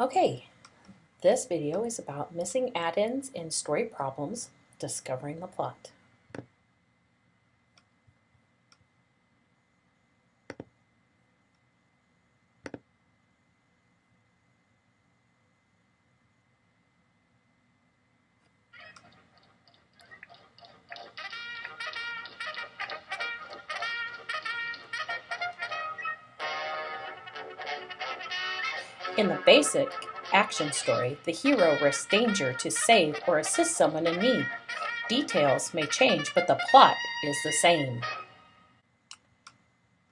Okay, this video is about missing add-ins in story problems, discovering the plot. In the basic action story, the hero risks danger to save or assist someone in need. Details may change, but the plot is the same.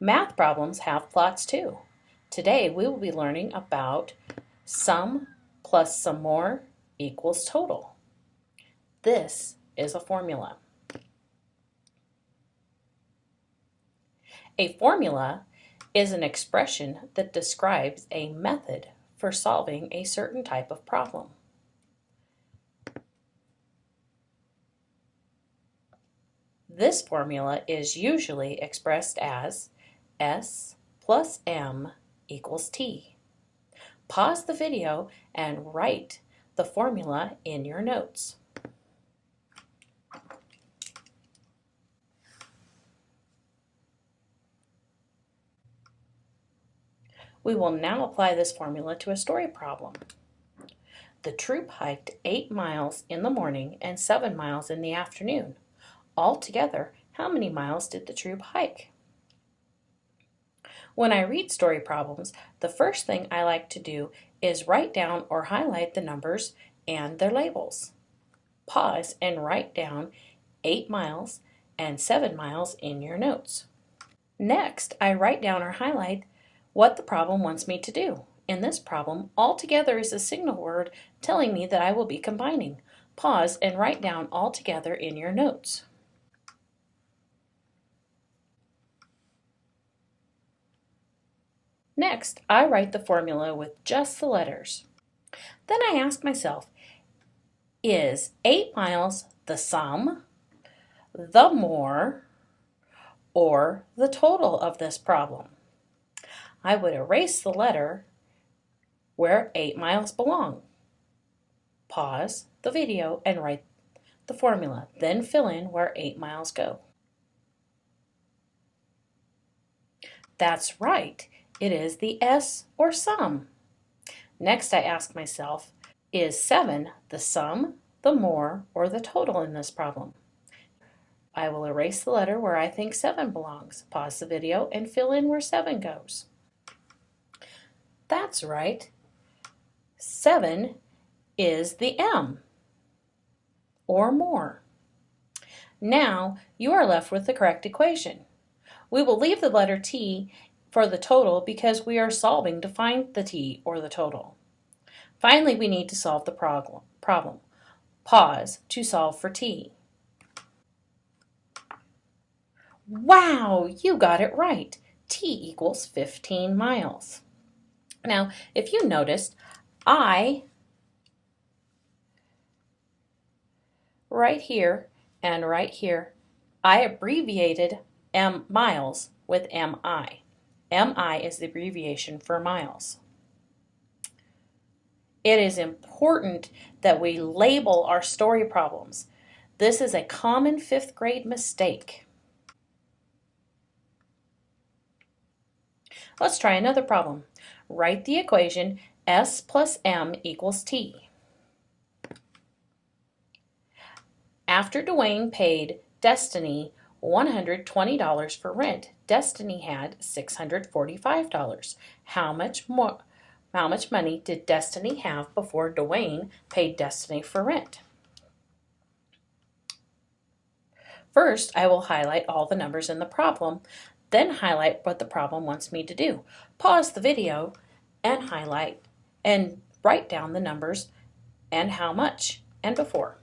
Math problems have plots too. Today we will be learning about sum plus some more equals total. This is a formula. A formula is an expression that describes a method for solving a certain type of problem. This formula is usually expressed as S plus M equals T. Pause the video and write the formula in your notes. We will now apply this formula to a story problem. The troop hiked 8 miles in the morning and 7 miles in the afternoon. Altogether, how many miles did the troop hike? When I read story problems, the first thing I like to do is write down or highlight the numbers and their labels. Pause and write down 8 miles and 7 miles in your notes. Next, I write down or highlight what the problem wants me to do. In this problem, altogether is a signal word telling me that I will be combining. Pause and write down altogether in your notes. Next, I write the formula with just the letters. Then I ask myself, is 8 miles the sum, the more, or the total of this problem? I would erase the letter where 8 miles belong. Pause the video and write the formula, then fill in where 8 miles go. That's right, it is the S or sum. Next I ask myself, is 7 the sum, the more, or the total in this problem? I will erase the letter where I think 7 belongs. Pause the video and fill in where 7 goes. That's right, 7 is the M, or more. Now you are left with the correct equation. We will leave the letter T for the total because we are solving to find the T or the total. Finally, we need to solve the problem. Pause to solve for T. Wow, you got it right. T equals 15 miles. Now, if you noticed, right here and right here, I abbreviated miles with MI. MI is the abbreviation for miles. It is important that we label our story problems. This is a common 5th grade mistake. Let's try another problem. Write the equation S plus M equals T. After Dwayne paid Destiny $120 for rent, Destiny had $645. How much money did Destiny have before Dwayne paid Destiny for rent? First, I will highlight all the numbers in the problem, then highlight what the problem wants me to do. Pause the video and highlight and write down the numbers and how much and before.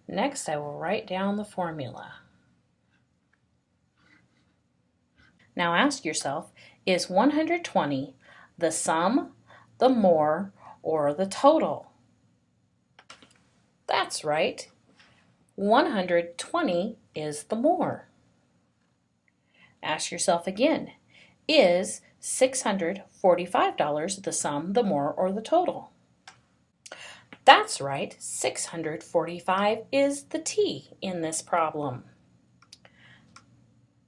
Next, I will write down the formula. Now ask yourself, is 120 the sum, the more, or the total? That's right. 120 is the more. Ask yourself again, is $645 the sum, the more, or the total? That's right, 645 is the T in this problem.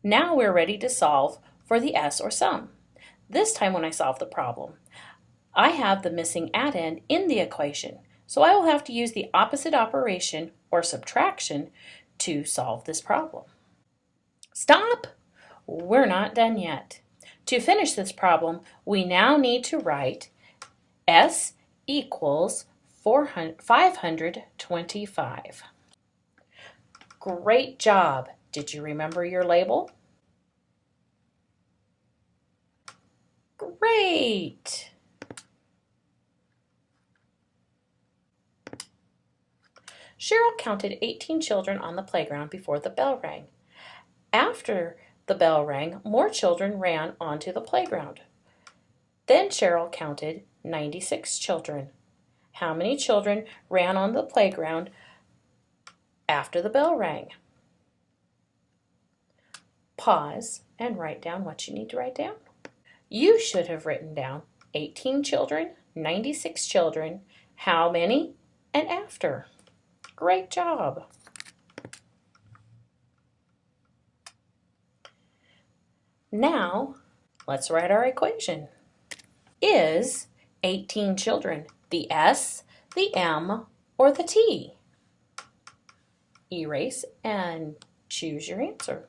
Now we're ready to solve for the S or sum. This time when I solve the problem, I have the missing addend in the equation, so I will have to use the opposite operation or subtraction to solve this problem. Stop! We're not done yet. To finish this problem, we now need to write S equals 525. Great job! Did you remember your label? Great! Cheryl counted 18 children on the playground before the bell rang. After the bell rang, more children ran onto the playground. Then Cheryl counted 96 children. How many children ran on the playground after the bell rang? Pause and write down what you need to write down. You should have written down 18 children, 96 children, how many, and after. Great job! Now, let's write our equation. Is 18 children the S, the M, or the T? Erase and choose your answer.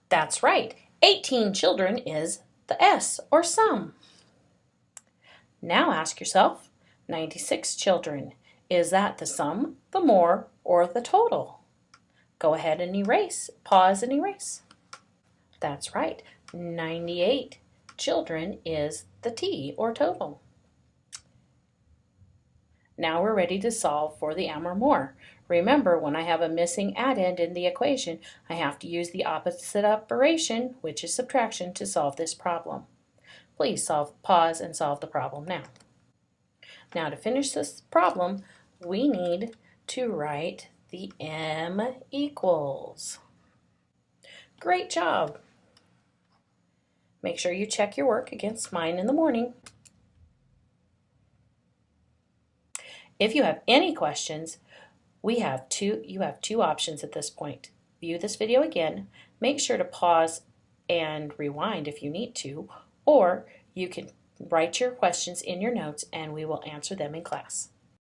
That's right, 18 children is the S or sum. Now ask yourself, 96 children, is that the sum, the more, or the total? Go ahead and erase, pause and erase. That's right, 98 children is the T or total. Now we're ready to solve for the M or more. Remember, when I have a missing addend in the equation, I have to use the opposite operation, which is subtraction, to solve this problem. Please pause and solve the problem now. Now to finish this problem, we need to write the M equals. Great job! Make sure you check your work against mine in the morning. If you have any questions, you have two options at this point. View this video again, make sure to pause and rewind if you need to, or you can write your questions in your notes and we will answer them in class.